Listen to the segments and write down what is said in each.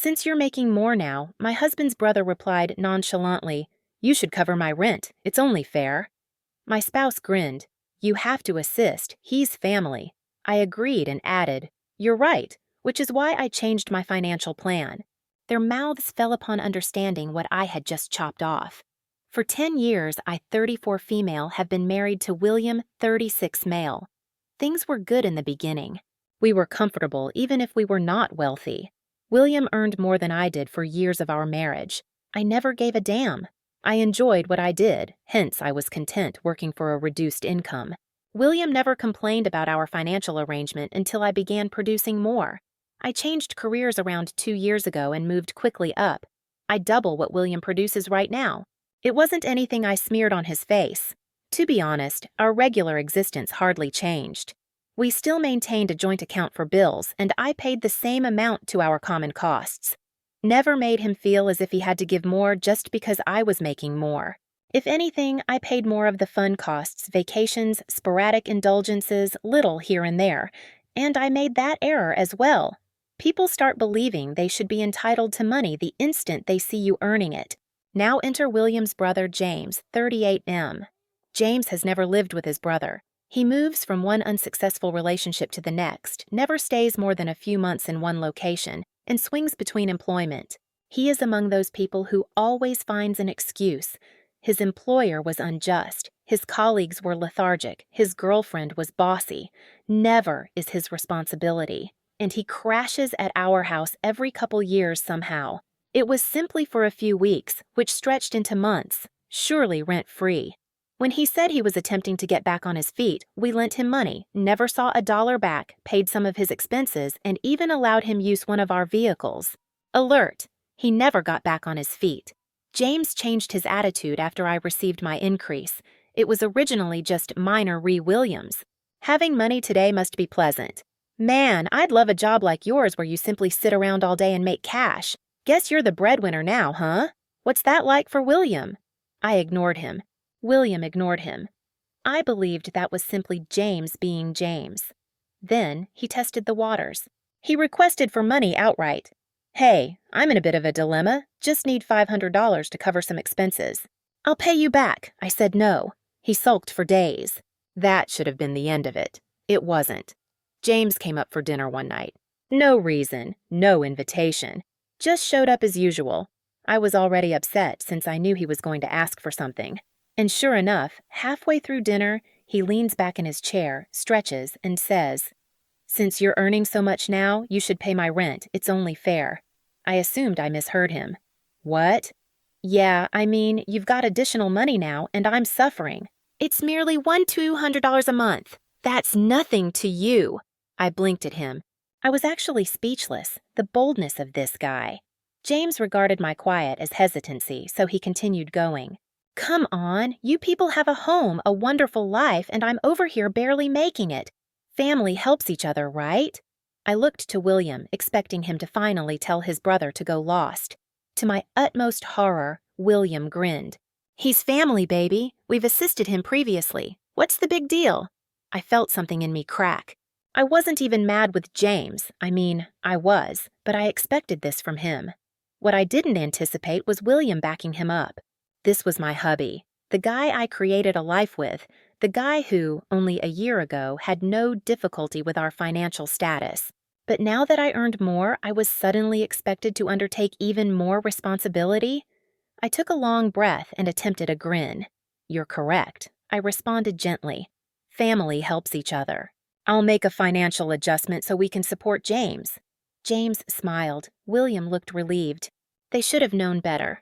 "Since you're making more now," my husband's brother replied nonchalantly, "You should cover my rent. It's only fair." My spouse grinned. "You have to assist. He's family." I agreed and added, "You're right," which is why I changed my financial plan. Their mouths fell upon understanding what I had just chopped off. For 10 years, I, 34 female, have been married to William, 36 male. Things were good in the beginning. We were comfortable even if we were not wealthy. William earned more than I did for years of our marriage. I never gave a damn. I enjoyed what I did, hence I was content working for a reduced income. William never complained about our financial arrangement until I began producing more. I changed careers around 2 years ago and moved quickly up. I double what William produces right now. It wasn't anything I smeared on his face. To be honest, our regular existence hardly changed. We still maintained a joint account for bills, and I paid the same amount to our common costs. Never made him feel as if he had to give more just because I was making more. If anything, I paid more of the fun costs, vacations, sporadic indulgences, little here and there, and I made that error as well. People start believing they should be entitled to money the instant they see you earning it. Now enter William's brother James, 38M. James has never lived with his brother. He moves from one unsuccessful relationship to the next, never stays more than a few months in one location, and swings between employment. He is among those people who always finds an excuse. His employer was unjust, his colleagues were lethargic, his girlfriend was bossy. Never is his responsibility. And he crashes at our house every couple years somehow. It was simply for a few weeks, which stretched into months, surely rent-free. When he said he was attempting to get back on his feet, we lent him money, never saw a dollar back, paid some of his expenses, and even allowed him use one of our vehicles. Alert! He never got back on his feet. James changed his attitude after I received my increase. It was originally just minor Williams. Having money today must be pleasant. Man, I'd love a job like yours where you simply sit around all day and make cash. Guess you're the breadwinner now, huh? What's that like for William? I ignored him. William ignored him. I believed that was simply James being James. Then he tested the waters. He requested for money outright. "Hey, I'm in a bit of a dilemma. Just need $500 to cover some expenses." "I'll pay you back." I said no. He sulked for days. That should have been the end of it. It wasn't. James came up for dinner one night. No reason, no invitation. Just showed up as usual. I was already upset since I knew he was going to ask for something. And sure enough, halfway through dinner, he leans back in his chair, stretches, and says, "Since you're earning so much now, you should pay my rent. It's only fair." I assumed I misheard him. "What?" "Yeah, I mean, you've got additional money now, and I'm suffering. It's merely $200 a month. That's nothing to you." I blinked at him. I was actually speechless, the boldness of this guy. James regarded my quiet as hesitancy, so he continued going. "Come on, you people have a home, a wonderful life, and I'm over here barely making it. Family helps each other, right?" I looked to William, expecting him to finally tell his brother to go lost. To my utmost horror, William grinned. "He's family, baby. We've assisted him previously. What's the big deal?" I felt something in me crack. I wasn't even mad with James. I mean, I was, but I expected this from him. What I didn't anticipate was William backing him up. This was my hubby, the guy I created a life with, the guy who, only a year ago, had no difficulty with our financial status. But now that I earned more, I was suddenly expected to undertake even more responsibility. I took a long breath and attempted a grin. "You're correct," I responded gently. "Family helps each other. I'll make a financial adjustment so we can support James." James smiled. William looked relieved. They should have known better.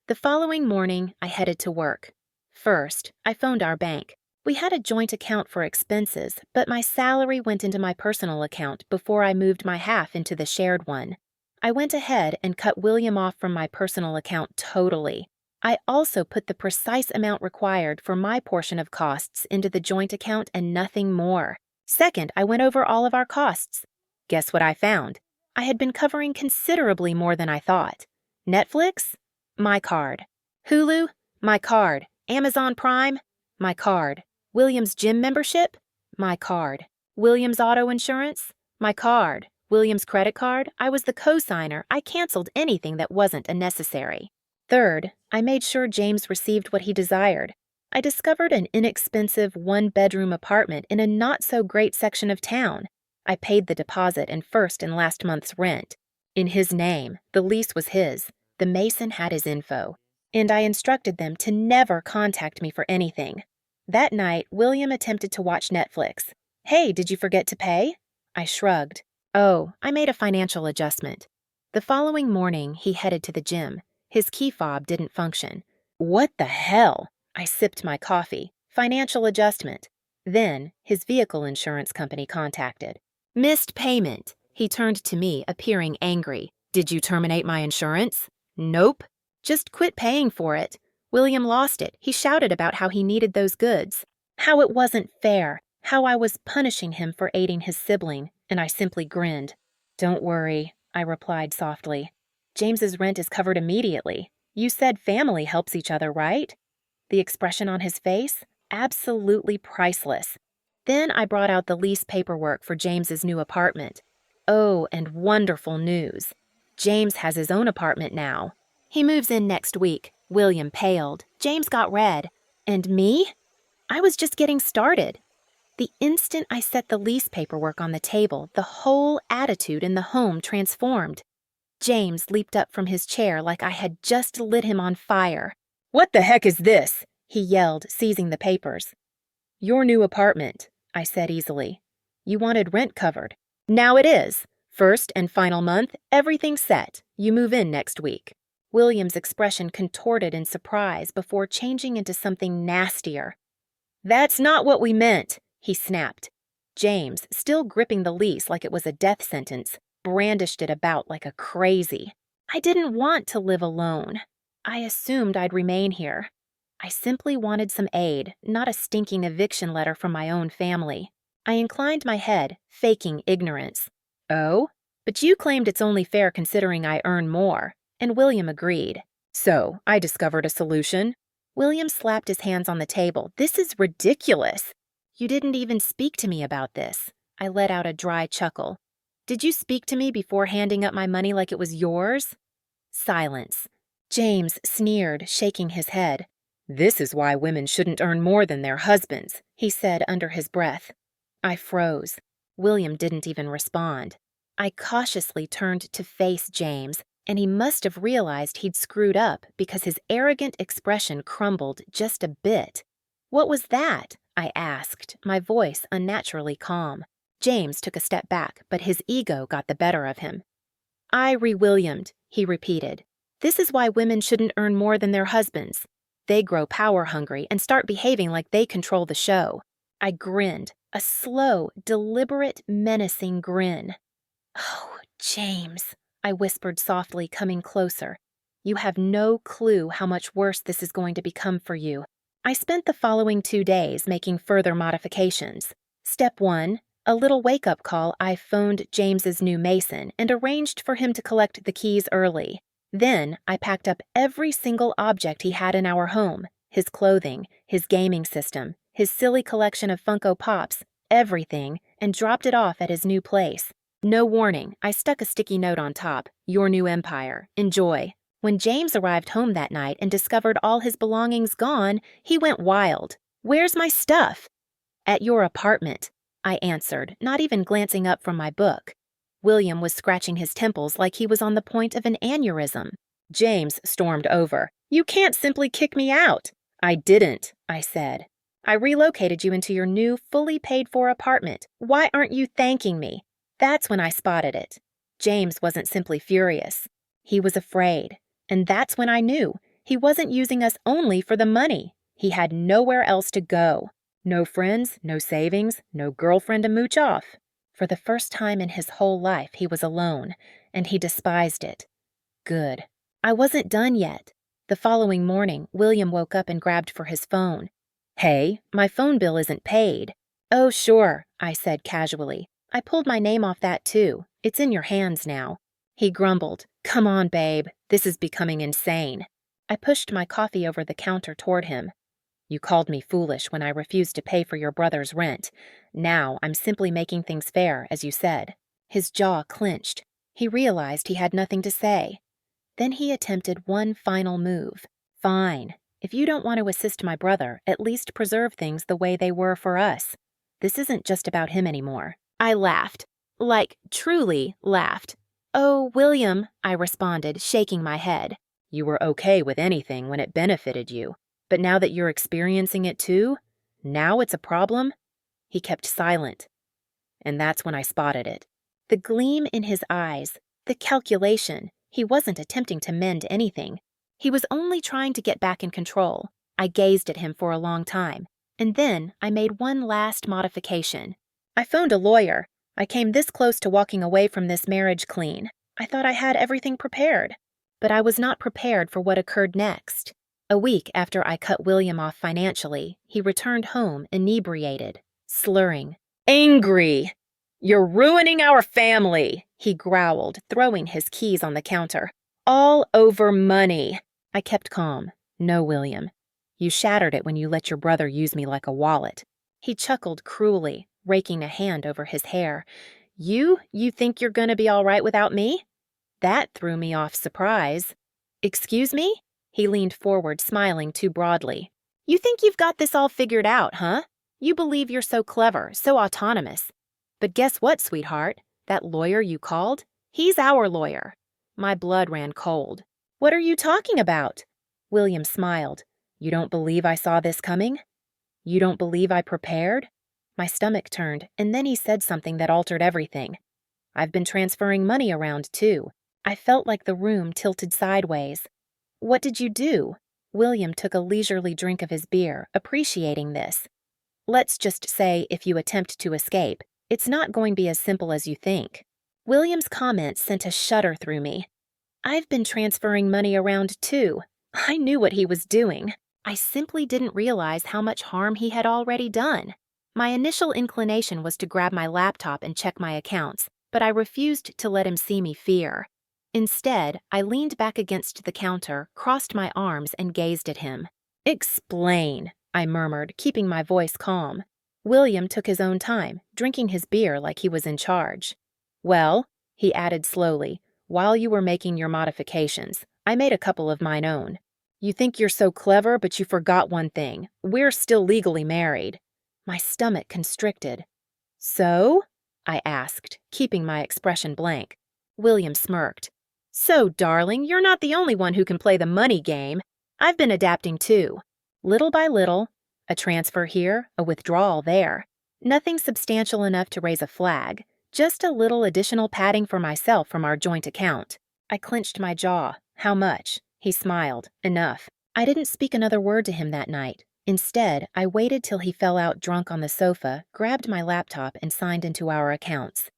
The following morning, I headed to work. First, I phoned our bank. We had a joint account for expenses, but my salary went into my personal account before I moved my half into the shared one. I went ahead and cut William off from my personal account totally. I also put the precise amount required for my portion of costs into the joint account and nothing more. Second, I went over all of our costs. Guess what I found? I had been covering considerably more than I thought. Netflix? My card. Hulu? My card. Amazon Prime? My card. Williams Gym membership? My card. Williams Auto Insurance? My card. William's credit card, I was the co-signer. I canceled anything that wasn't a necessary. Third, I made sure James received what he desired. I discovered an inexpensive one-bedroom apartment in a not-so-great section of town. I paid the deposit and first and last month's rent. In his name, the lease was his. The mason had his info. And I instructed them to never contact me for anything. That night, William attempted to watch Netflix. Hey, did you forget to pay? I shrugged. Oh, I made a financial adjustment. The following morning, he headed to the gym. His key fob didn't function. What the hell? I sipped my coffee. Financial adjustment. Then, his vehicle insurance company contacted. Missed payment. He turned to me, appearing angry. Did you terminate my insurance? Nope. Just quit paying for it. William lost it. He shouted about how he needed those goods. How it wasn't fair. How I was punishing him for aiding his sibling, and I simply grinned. Don't worry, I replied softly. James's rent is covered immediately. You said family helps each other, right? The expression on his face? Absolutely priceless. Then I brought out the lease paperwork for James's new apartment. Oh, and wonderful news. James has his own apartment now. He moves in next week. William paled. James got red. And me? I was just getting started. The instant I set the lease paperwork on the table, the whole attitude in the home transformed. James leaped up from his chair like I had just lit him on fire. What the heck is this? He yelled, seizing the papers. Your new apartment, I said easily. You wanted rent covered. Now it is. First and final month, everything's set. You move in next week. William's expression contorted in surprise before changing into something nastier. That's not what we meant, he snapped. James, still gripping the lease like it was a death sentence, brandished it about like a crazy. I didn't want to live alone. I assumed I'd remain here. I simply wanted some aid, not a stinking eviction letter from my own family. I inclined my head, faking ignorance. Oh? But you claimed it's only fair considering I earn more. And William agreed. So, I discovered a solution. William slapped his hands on the table. This is ridiculous. You didn't even speak to me about this. I let out a dry chuckle. Did you speak to me before handing up my money like it was yours? Silence. James sneered, shaking his head. This is why women shouldn't earn more than their husbands, he said under his breath. I froze. William didn't even respond. I cautiously turned to face James, and he must have realized he'd screwed up because his arrogant expression crumbled just a bit. What was that? I asked, my voice unnaturally calm. James took a step back, but his ego got the better of him. I re-Williamed, he repeated. This is why women shouldn't earn more than their husbands. They grow power-hungry and start behaving like they control the show. I grinned, a slow, deliberate, menacing grin. Oh, James, I whispered softly, coming closer. You have no clue how much worse this is going to become for you. I spent the following 2 days making further modifications. Step 1, a little wake-up call. I phoned James's new mason and arranged for him to collect the keys early. Then I packed up every single object he had in our home, his clothing, his gaming system, his silly collection of Funko Pops, everything, and dropped it off at his new place. No warning, I stuck a sticky note on top. Your new empire. Enjoy. When James arrived home that night and discovered all his belongings gone, he went wild. Where's my stuff? At your apartment, I answered, not even glancing up from my book. William was scratching his temples like he was on the point of an aneurysm. James stormed over. You can't simply kick me out. I didn't, I said. I relocated you into your new, fully paid-for apartment. Why aren't you thanking me? That's when I spotted it. James wasn't simply furious. He was afraid. And that's when I knew he wasn't using us only for the money. He had nowhere else to go. No friends, no savings, no girlfriend to mooch off. For the first time in his whole life, he was alone, and he despised it. Good. I wasn't done yet. The following morning, William woke up and grabbed for his phone. Hey, my phone bill isn't paid. Oh, sure, I said casually. I pulled my name off that too. It's in your hands now. He grumbled. Come on, babe. This is becoming insane. I pushed my coffee over the counter toward him. You called me foolish when I refused to pay for your brother's rent. Now I'm simply making things fair, as you said. His jaw clenched. He realized he had nothing to say. Then he attempted one final move. Fine. If you don't want to assist my brother, at least preserve things the way they were for us. This isn't just about him anymore. I laughed. Like, truly laughed. Oh, William, I responded, shaking my head. You were okay with anything when it benefited you. But now that you're experiencing it too, now it's a problem? He kept silent. And that's when I spotted it. The gleam in his eyes, the calculation. He wasn't attempting to mend anything. He was only trying to get back in control. I gazed at him for a long time, and then I made one last modification. I phoned a lawyer. I came this close to walking away from this marriage clean. I thought I had everything prepared. But I was not prepared for what occurred next. A week after I cut William off financially, he returned home inebriated, slurring. Angry! You're ruining our family, he growled, throwing his keys on the counter. All over money. I kept calm. No, William. You shattered it when you let your brother use me like a wallet. He chuckled cruelly, raking a hand over his hair. You think you're gonna be all right without me? That threw me off surprise. Excuse me? He leaned forward, smiling too broadly. You think you've got this all figured out, huh? You believe you're so clever, so autonomous. But guess what, sweetheart? That lawyer you called? He's our lawyer. My blood ran cold. What are you talking about? William smiled. You don't believe I saw this coming? You don't believe I prepared? My stomach turned, and then he said something that altered everything. I've been transferring money around, too. I felt like the room tilted sideways. What did you do? William took a leisurely drink of his beer, appreciating this. Let's just say if you attempt to escape, it's not going to be as simple as you think. William's comment sent a shudder through me. I've been transferring money around too. I knew what he was doing. I simply didn't realize how much harm he had already done. My initial inclination was to grab my laptop and check my accounts, but I refused to let him see me fear. Instead, I leaned back against the counter, crossed my arms, and gazed at him. Explain, I murmured, keeping my voice calm. William took his own time, drinking his beer like he was in charge. Well, he added slowly, while you were making your modifications, I made a couple of mine own. You think you're so clever, but you forgot one thing. We're still legally married. My stomach constricted. So? I asked, keeping my expression blank. William smirked. So, darling, you're not the only one who can play the money game. I've been adapting too. Little by little, a transfer here, a withdrawal there. Nothing substantial enough to raise a flag, just a little additional padding for myself from our joint account. I clenched my jaw. How much? He smiled. Enough. I didn't speak another word to him that night. Instead, I waited till he fell out drunk on the sofa, grabbed my laptop, and signed into our accounts.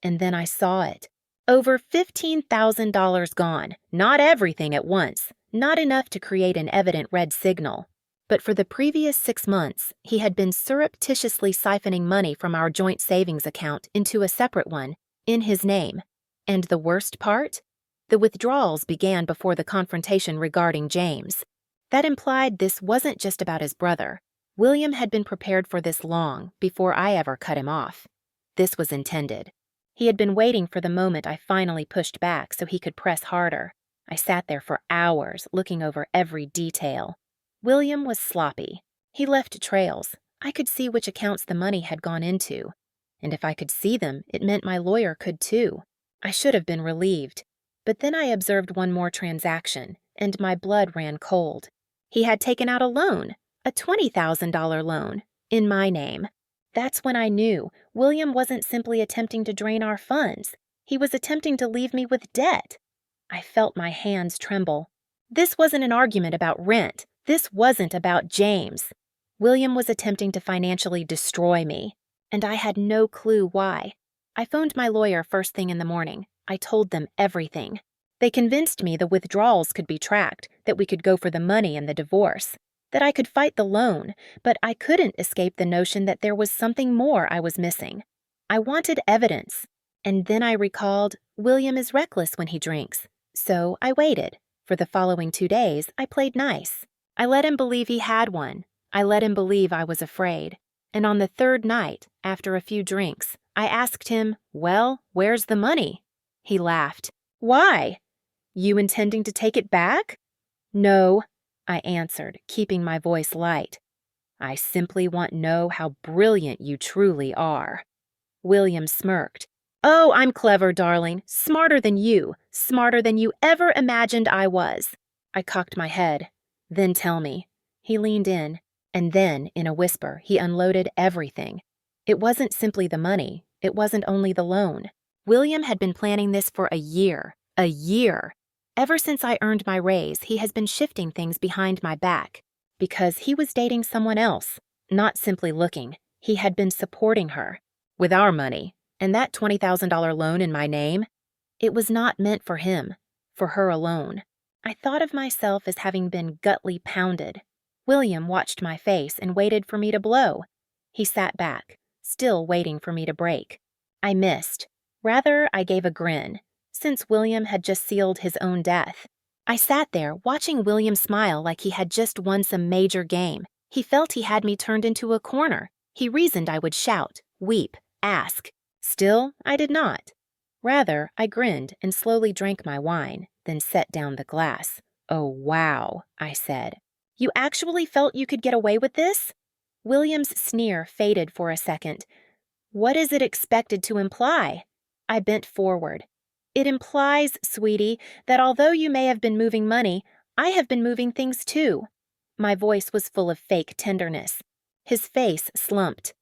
And then I saw it. Over $15,000 gone. Not everything at once. Not enough to create an evident red signal. But for the previous 6 months, he had been surreptitiously siphoning money from our joint savings account into a separate one, in his name. And the worst part? The withdrawals began before the confrontation regarding James. That implied this wasn't just about his brother. William had been prepared for this long, before I ever cut him off. This was intended. He had been waiting for the moment I finally pushed back so he could press harder. I sat there for hours, looking over every detail. William was sloppy. He left trails. I could see which accounts the money had gone into. And if I could see them, it meant my lawyer could too. I should have been relieved. But then I observed one more transaction, and my blood ran cold. He had taken out a loan, a $20,000 loan, in my name. That's when I knew William wasn't simply attempting to drain our funds. He was attempting to leave me with debt. I felt my hands tremble. This wasn't an argument about rent. This wasn't about James. William was attempting to financially destroy me, and I had no clue why. I phoned my lawyer first thing in the morning. I told them everything. They convinced me the withdrawals could be tracked, that we could go for the money and the divorce, that I could fight the loan, but I couldn't escape the notion that there was something more I was missing. I wanted evidence. And then I recalled, William is reckless when he drinks. So I waited. For the following 2 days, I played nice. I let him believe he had one. I let him believe I was afraid. And on the 3rd night, after a few drinks, I asked him, "Well, where's the money?" He laughed. "Why? You intending to take it back?" "No," I answered, keeping my voice light. "I simply want to know how brilliant you truly are." William smirked. "Oh, I'm clever, darling. Smarter than you ever imagined I was." I cocked my head. "Then tell me." He leaned in, and then, in a whisper, he unloaded everything. It wasn't simply the money. It wasn't only the loan. William had been planning this for a year. A year. Ever since I earned my raise, he has been shifting things behind my back. Because he was dating someone else. Not simply looking. He had been supporting her. With our money. And that $20,000 loan in my name, it was not meant for him, for her alone. I thought of myself as having been gutly pounded. William watched my face and waited for me to blow. He sat back, still waiting for me to break. I missed. Rather, I gave a grin, since William had just sealed his own death. I sat there, watching William smile like he had just won some major game. He felt he had me turned into a corner. He reasoned I would shout, weep, ask. Still, I did not. Rather, I grinned and slowly drank my wine, then set down the glass. "Oh, wow," I said. "You actually felt you could get away with this?" William's sneer faded for a second. "What is it expected to imply?" I bent forward. "It implies, sweetie, that although you may have been moving money, I have been moving things too." My voice was full of fake tenderness. His face slumped.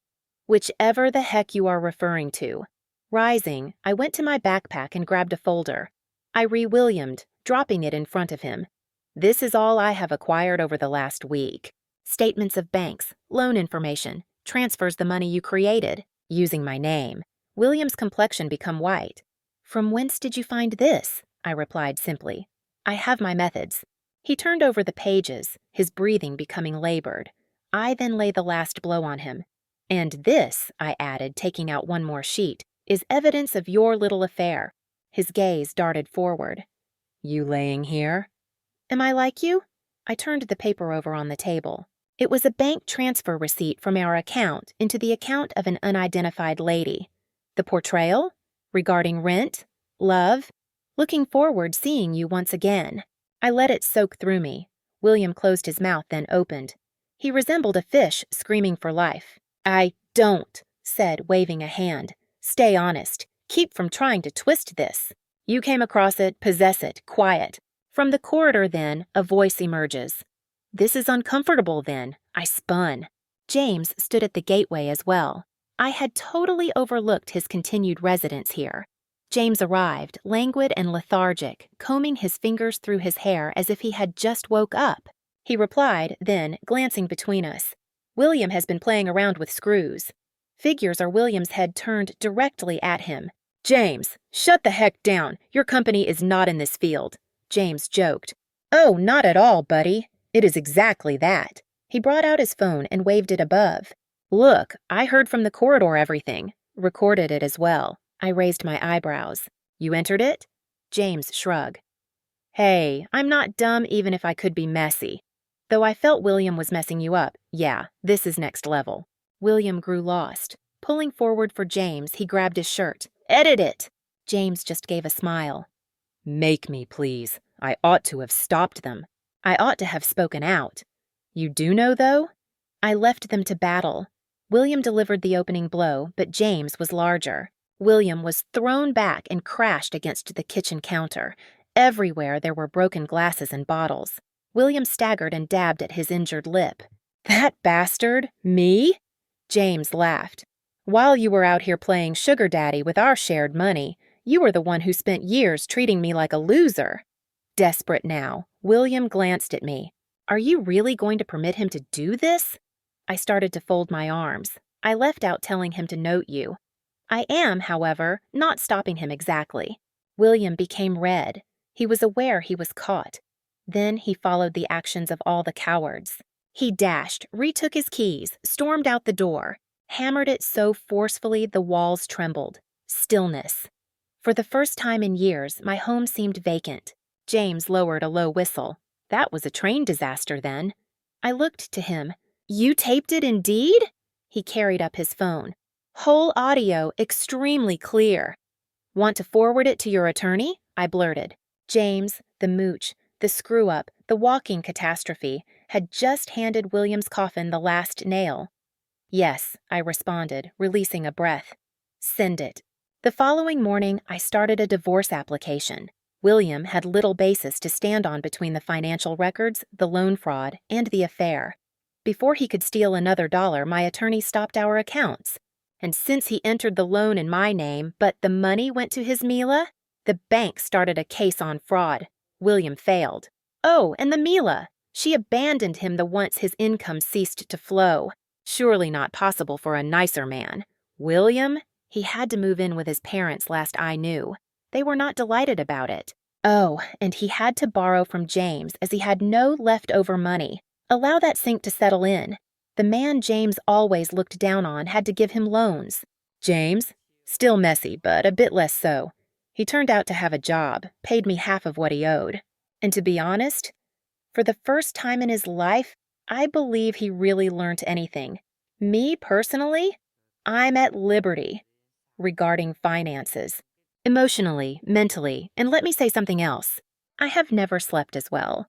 "Whichever the heck you are referring to." Rising, I went to my backpack and grabbed a folder. I re-Williamed, dropping it in front of him. "This is all I have acquired over the last week. Statements of banks, loan information, transfers the money you created, using my name." William's complexion became white. "From whence did you find this?" I replied simply. "I have my methods." He turned over the pages, his breathing becoming labored. I then laid the last blow on him. "And this," I added, taking out one more sheet, "is evidence of your little affair." His gaze darted forward. "You laying here?" "Am I like you?" I turned the paper over on the table. It was a bank transfer receipt from our account into the account of an unidentified lady. The portrayal? Regarding rent? Love? Looking forward seeing you once again. I let it soak through me. William closed his mouth, then opened. He resembled a fish screaming for life. "I don't," said, waving a hand. "Stay honest. Keep from trying to twist this. You came across it, possess it, quiet." From the corridor, then, a voice emerges. "This is uncomfortable, then." I spun. James stood at the gateway as well. I had totally overlooked his continued residence here. James arrived, languid and lethargic, combing his fingers through his hair as if he had just woke up. He replied, then, glancing between us. "William has been playing around with screws." Figures are William's head turned directly at him. "James, shut the heck down. Your company is not in this field." James joked. "Oh, not at all, buddy. It is exactly that." He brought out his phone and waved it above. "Look, I heard from the corridor everything. Recorded it as well." I raised my eyebrows. "You entered it?" James shrugged. "Hey, I'm not dumb even if I could be messy. Though I felt William was messing you up. Yeah, this is next level." William grew lost. Pulling forward for James, he grabbed his shirt. "Edit it!" James just gave a smile. "Make me, please. I ought to have stopped them. I ought to have spoken out. You do know, though?" I left them to battle. William delivered the opening blow, but James was larger. William was thrown back and crashed against the kitchen counter. Everywhere there were broken glasses and bottles. William staggered and dabbed at his injured lip. "That bastard? Me?" James laughed. "While you were out here playing sugar daddy with our shared money, you were the one who spent years treating me like a loser." Desperate now, William glanced at me. "Are you really going to permit him to do this?" I started to fold my arms. I left out telling him to note you. I am, however, not stopping him exactly. William became red. He was aware he was caught. Then he followed the actions of all the cowards. He dashed, retook his keys, stormed out the door, hammered it so forcefully the walls trembled. Stillness. For the first time in years, my home seemed vacant. James lowered a low whistle. That was a train disaster, then. I looked to him. "You taped it indeed?" He carried up his phone. Whole audio, extremely clear. Want to forward it to your attorney? I blurted. James, the mooch, the screw-up, the walking catastrophe, had just handed William's coffin the last nail. Yes, I responded, releasing a breath. Send it. The following morning, I started a divorce application. William had little basis to stand on between the financial records, the loan fraud, and the affair. Before he could steal another dollar, my attorney stopped our accounts. And since he entered the loan in my name, but the money went to his Mila, the bank started a case on fraud. William failed. Oh, and the Mila! She abandoned him the once his income ceased to flow. Surely not possible for a nicer man. William? He had to move in with his parents last I knew. They were not delighted about it. Oh, and he had to borrow from James as he had no leftover money. Allow that sink to settle in. The man James always looked down on had to give him loans. James? Still messy, but a bit less so. He turned out to have a job, paid me half of what he owed. And to be honest, for the first time in his life, I believe he really learned anything. Me, personally, I'm at liberty regarding finances. Emotionally, mentally, and let me say something else. I have never slept as well.